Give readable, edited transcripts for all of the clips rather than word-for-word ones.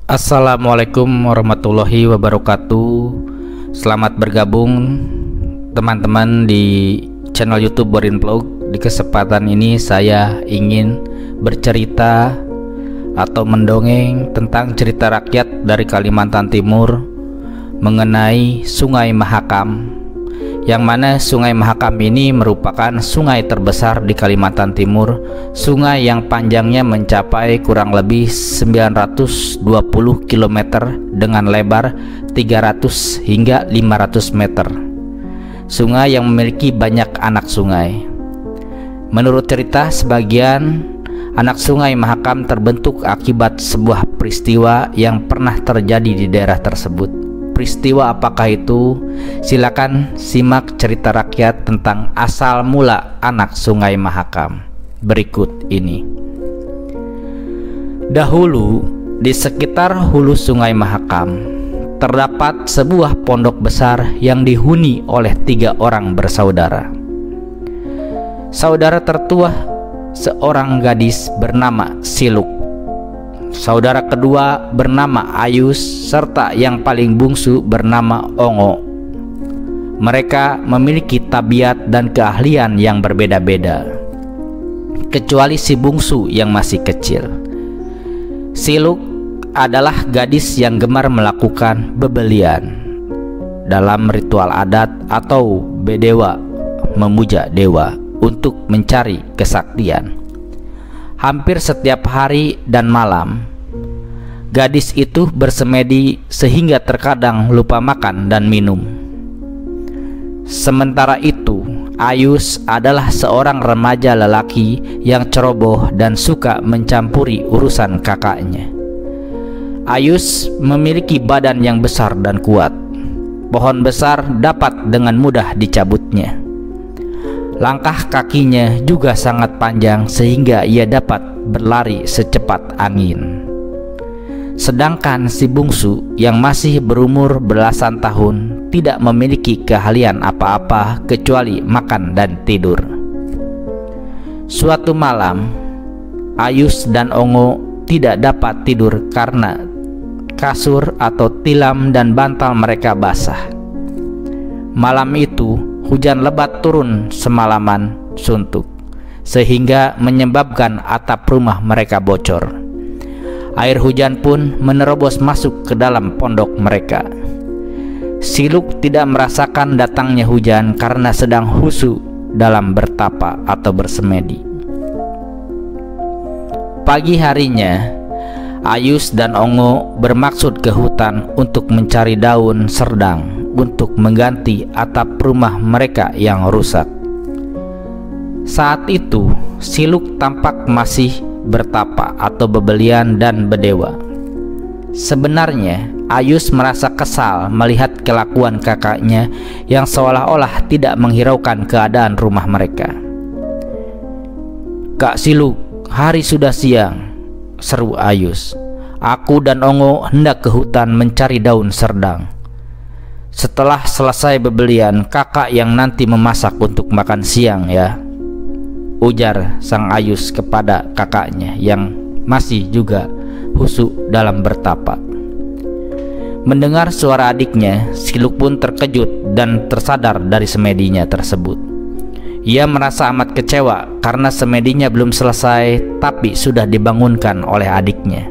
Assalamualaikum warahmatullahi wabarakatuh. Selamat bergabung teman-teman di channel YouTube Borin Vlog. Di kesempatan ini saya ingin bercerita atau mendongeng tentang cerita rakyat dari Kalimantan Timur mengenai Sungai Mahakam, yang mana Sungai Mahakam ini merupakan sungai terbesar di Kalimantan Timur, sungai yang panjangnya mencapai kurang lebih 920 km dengan lebar 300 hingga 500 meter. Sungai yang memiliki banyak anak sungai. Menurut cerita, sebagian anak sungai Mahakam terbentuk akibat sebuah peristiwa yang pernah terjadi di daerah tersebut. Peristiwa apakah itu? Silakan simak cerita rakyat tentang asal mula anak Sungai Mahakam berikut ini. Dahulu, di sekitar hulu Sungai Mahakam terdapat sebuah pondok besar yang dihuni oleh 3 orang bersaudara. Saudara tertua seorang gadis bernama Siluk, saudara kedua bernama Ayus, serta yang paling bungsu bernama Ongo. Mereka memiliki tabiat dan keahlian yang berbeda-beda, kecuali si bungsu yang masih kecil. Siluk adalah gadis yang gemar melakukan bebelian dalam ritual adat atau bedewa, memuja dewa untuk mencari kesaktian. Hampir setiap hari dan malam, gadis itu bersemedi sehingga terkadang lupa makan dan minum. Sementara itu, Ayus adalah seorang remaja lelaki yang ceroboh dan suka mencampuri urusan kakaknya. Ayus memiliki badan yang besar dan kuat. Pohon besar dapat dengan mudah dicabutnya. Langkah kakinya juga sangat panjang sehingga ia dapat berlari secepat angin. Sedangkan si bungsu yang masih berumur belasan tahun tidak memiliki keahlian apa-apa kecuali makan dan tidur. Suatu malam, Ayus dan Ongo tidak dapat tidur karena kasur atau tilam dan bantal mereka basah. Malam itu hujan lebat turun semalaman suntuk, sehingga menyebabkan atap rumah mereka bocor. Air hujan pun menerobos masuk ke dalam pondok mereka. Siluk tidak merasakan datangnya hujan karena sedang khusyuk dalam bertapa atau bersemedi. Pagi harinya, Ayus dan Ongo bermaksud ke hutan untuk mencari daun serdang untuk mengganti atap rumah mereka yang rusak. Saat itu, Siluk tampak masih bertapa atau bebelian dan bedewa. Sebenarnya, Ayus merasa kesal melihat kelakuan kakaknya yang seolah-olah tidak menghiraukan keadaan rumah mereka. "Kak Siluk, hari sudah siang," seru Ayus. "Aku dan Ongo hendak ke hutan mencari daun serdang. Setelah selesai bebelian, kakak yang nanti memasak untuk makan siang ya," ujar sang Ayus kepada kakaknya yang masih juga khusyuk dalam bertapa. Mendengar suara adiknya, Siluk pun terkejut dan tersadar dari semedinya tersebut. Ia merasa amat kecewa karena semedinya belum selesai tapi sudah dibangunkan oleh adiknya.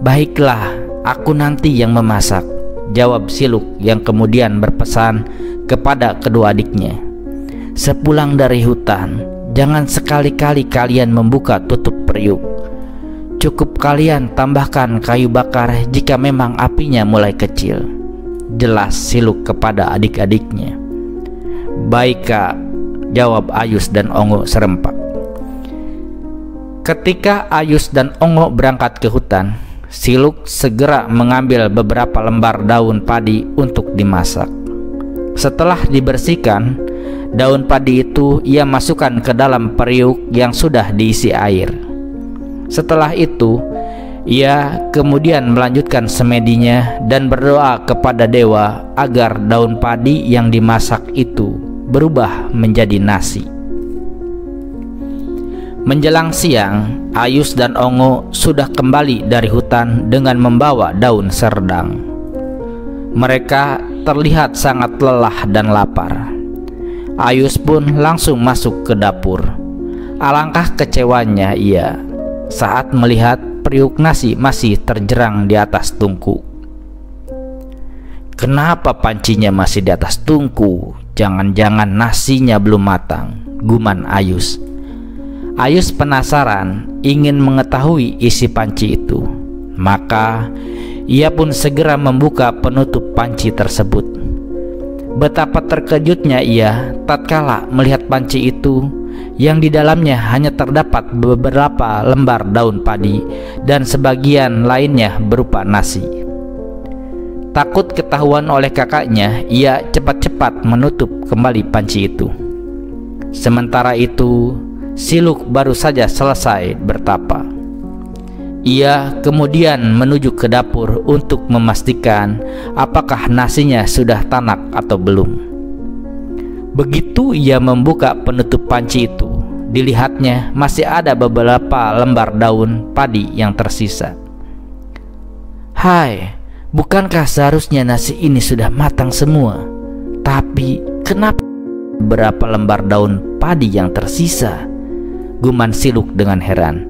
"Baiklah, aku nanti yang memasak," jawab Siluk yang kemudian berpesan kepada kedua adiknya. "Sepulang dari hutan, jangan sekali-kali kalian membuka tutup periuk. Cukup kalian tambahkan kayu bakar jika memang apinya mulai kecil," jelas Siluk kepada adik-adiknya. "Baik Kak," jawab Ayus dan Ongo serempak. Ketika Ayus dan Ongo berangkat ke hutan, Siluk segera mengambil beberapa lembar daun padi untuk dimasak. Setelah dibersihkan, daun padi itu ia masukkan ke dalam periuk yang sudah diisi air. Setelah itu, ia kemudian melanjutkan semedinya dan berdoa kepada dewa agar daun padi yang dimasak itu berubah menjadi nasi. Menjelang siang, Ayus dan Ongo sudah kembali dari hutan dengan membawa daun serdang. Mereka terlihat sangat lelah dan lapar. Ayus pun langsung masuk ke dapur. Alangkah kecewanya ia saat melihat periuk nasi masih terjerang di atas tungku. "Kenapa pancinya masih di atas tungku? Jangan-jangan nasinya belum matang," guman Ayus. Ayus penasaran ingin mengetahui isi panci itu. Maka ia pun segera membuka penutup panci tersebut. Betapa terkejutnya ia tatkala melihat panci itu yang di dalamnya hanya terdapat beberapa lembar daun padi dan sebagian lainnya berupa nasi. Takut ketahuan oleh kakaknya, ia cepat-cepat menutup kembali panci itu. Sementara itu, Siluk baru saja selesai bertapa. Ia kemudian menuju ke dapur untuk memastikan apakah nasinya sudah tanak atau belum. Begitu ia membuka penutup panci itu, dilihatnya masih ada beberapa lembar daun padi yang tersisa. "Hai, bukankah seharusnya nasi ini sudah matang semua? Tapi kenapa beberapa lembar daun padi yang tersisa?" guman Siluk dengan heran.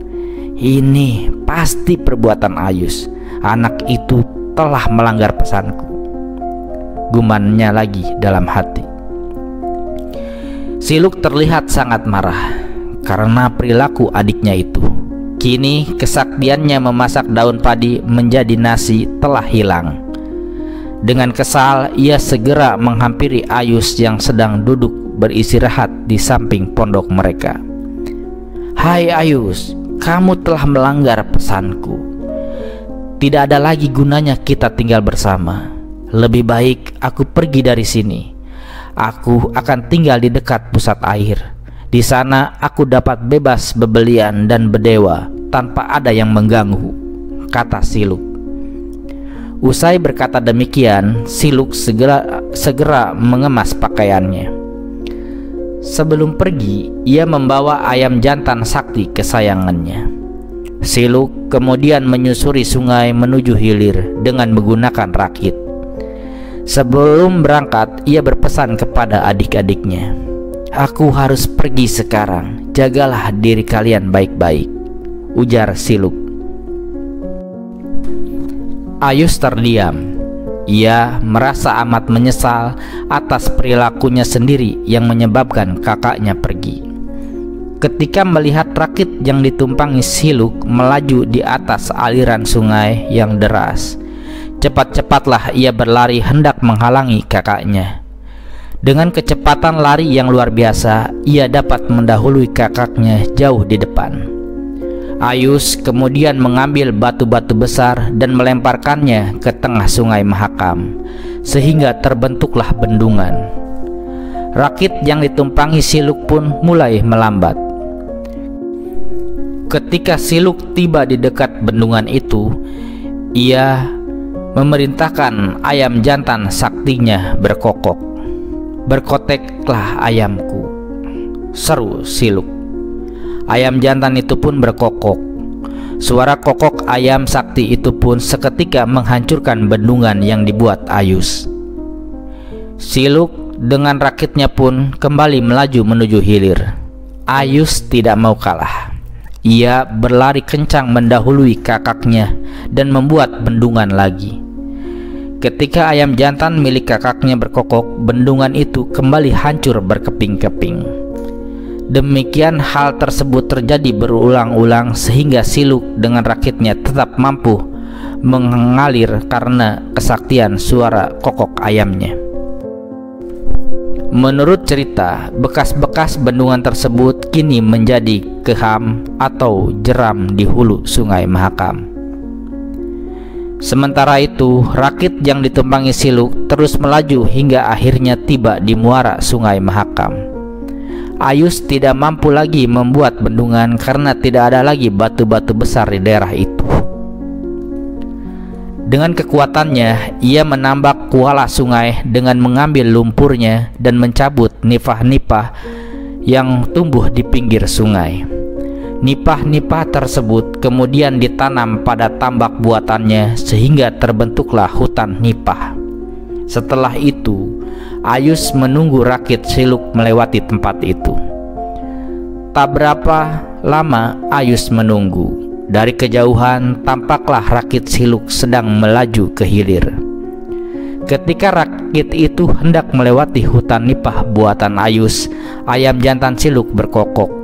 "Ini pasti perbuatan Ayus. Anak itu telah melanggar pesanku," gumannya lagi dalam hati. Siluk terlihat sangat marah karena perilaku adiknya itu. Kini kesaktiannya memasak daun padi menjadi nasi telah hilang. Dengan kesal, ia segera menghampiri Ayus yang sedang duduk beristirahat di samping pondok mereka. "Hai Ayus, kamu telah melanggar pesanku. Tidak ada lagi gunanya kita tinggal bersama. Lebih baik aku pergi dari sini. Aku akan tinggal di dekat pusat air. Di sana aku dapat bebas bebelian dan berdewa tanpa ada yang mengganggu," kata Siluk. Usai berkata demikian, Siluk segera mengemas pakaiannya. Sebelum pergi, ia membawa ayam jantan sakti kesayangannya. Siluk kemudian menyusuri sungai menuju hilir dengan menggunakan rakit. Sebelum berangkat, ia berpesan kepada adik-adiknya, "Aku harus pergi sekarang. Jagalah diri kalian baik-baik," ujar Siluk. Ayus terdiam. Ia merasa amat menyesal atas perilakunya sendiri yang menyebabkan kakaknya pergi. Ketika melihat rakit yang ditumpangi Siluk melaju di atas aliran sungai yang deras, cepat-cepatlah ia berlari hendak menghalangi kakaknya. Dengan kecepatan lari yang luar biasa, ia dapat mendahului kakaknya jauh di depan. Ayus kemudian mengambil batu-batu besar dan melemparkannya ke tengah sungai Mahakam, sehingga terbentuklah bendungan. Rakit yang ditumpangi Siluk pun mulai melambat. Ketika Siluk tiba di dekat bendungan itu, ia memerintahkan ayam jantan saktinya berkokok. "Berkoteklah ayamku," seru Siluk. Ayam jantan itu pun berkokok. Suara kokok ayam sakti itu pun seketika menghancurkan bendungan yang dibuat Ayus. Siluk dengan rakitnya pun kembali melaju menuju hilir. Ayus tidak mau kalah. Ia berlari kencang mendahului kakaknya dan membuat bendungan lagi. Ketika ayam jantan milik kakaknya berkokok, bendungan itu kembali hancur berkeping-keping. Demikian hal tersebut terjadi berulang-ulang sehingga Siluk dengan rakitnya tetap mampu mengalir karena kesaktian suara kokok ayamnya. Menurut cerita, bekas-bekas bendungan tersebut kini menjadi keham atau jeram di hulu sungai Mahakam. Sementara itu, rakit yang ditumpangi Siluk terus melaju hingga akhirnya tiba di muara sungai Mahakam. Ayus tidak mampu lagi membuat bendungan karena tidak ada lagi batu-batu besar di daerah itu. Dengan kekuatannya, ia menambak kuala sungai dengan mengambil lumpurnya dan mencabut nipah-nipah yang tumbuh di pinggir sungai. Nipah-nipah tersebut kemudian ditanam pada tambak buatannya sehingga terbentuklah hutan nipah. Setelah itu, Ayus menunggu rakit Siluk melewati tempat itu. Tak berapa lama Ayus menunggu. Dari kejauhan tampaklah rakit Siluk sedang melaju ke hilir. Ketika rakit itu hendak melewati hutan nipah buatan Ayus, ayam jantan Siluk berkokok.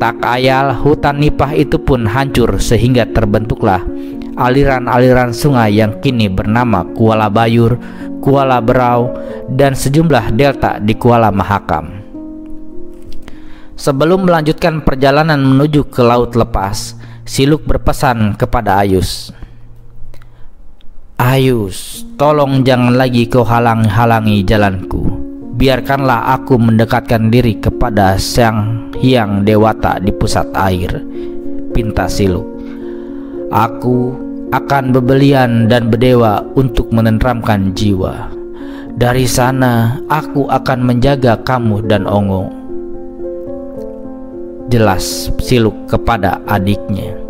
Tak ayal hutan nipah itu pun hancur sehingga terbentuklah aliran-aliran sungai yang kini bernama Kuala Bayur, Kuala Berau, dan sejumlah delta di Kuala Mahakam. Sebelum melanjutkan perjalanan menuju ke laut lepas, Siluk berpesan kepada Ayus, "Ayus, tolong jangan lagi kau halang-halangi jalanku. Biarkanlah aku mendekatkan diri kepada Sang Hyang Dewata di pusat air," pinta Siluk. "Aku akan bebelian dan berdewa untuk menenteramkan jiwa. Dari sana aku akan menjaga kamu dan Ongo," jelas Siluk kepada adiknya.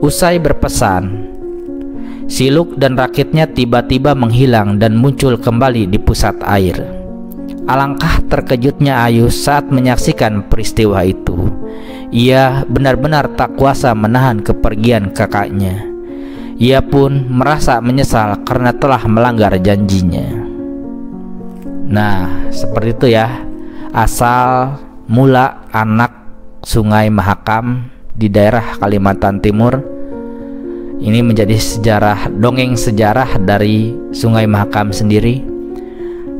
Usai berpesan, Siluk dan rakitnya tiba-tiba menghilang dan muncul kembali di pusat air. Alangkah terkejutnya Ayus saat menyaksikan peristiwa itu. Ia benar-benar tak kuasa menahan kepergian kakaknya. Ia pun merasa menyesal karena telah melanggar janjinya. Nah, seperti itu ya asal mula anak Sungai Mahakam di daerah Kalimantan Timur. Ini menjadi sejarah, dongeng sejarah dari Sungai Mahakam sendiri.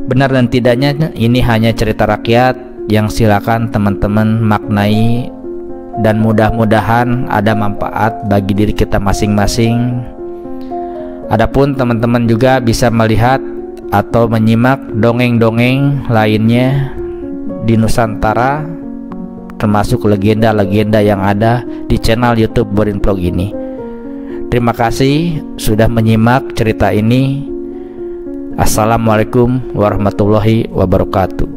Benar dan tidaknya ini hanya cerita rakyat yang silakan teman-teman maknai, dan mudah-mudahan ada manfaat bagi diri kita masing-masing. Adapun teman-teman juga bisa melihat atau menyimak dongeng-dongeng lainnya di Nusantara, termasuk legenda-legenda yang ada di channel YouTube Borin Vlog ini. Terima kasih sudah menyimak cerita ini. Assalamualaikum warahmatullahi wabarakatuh.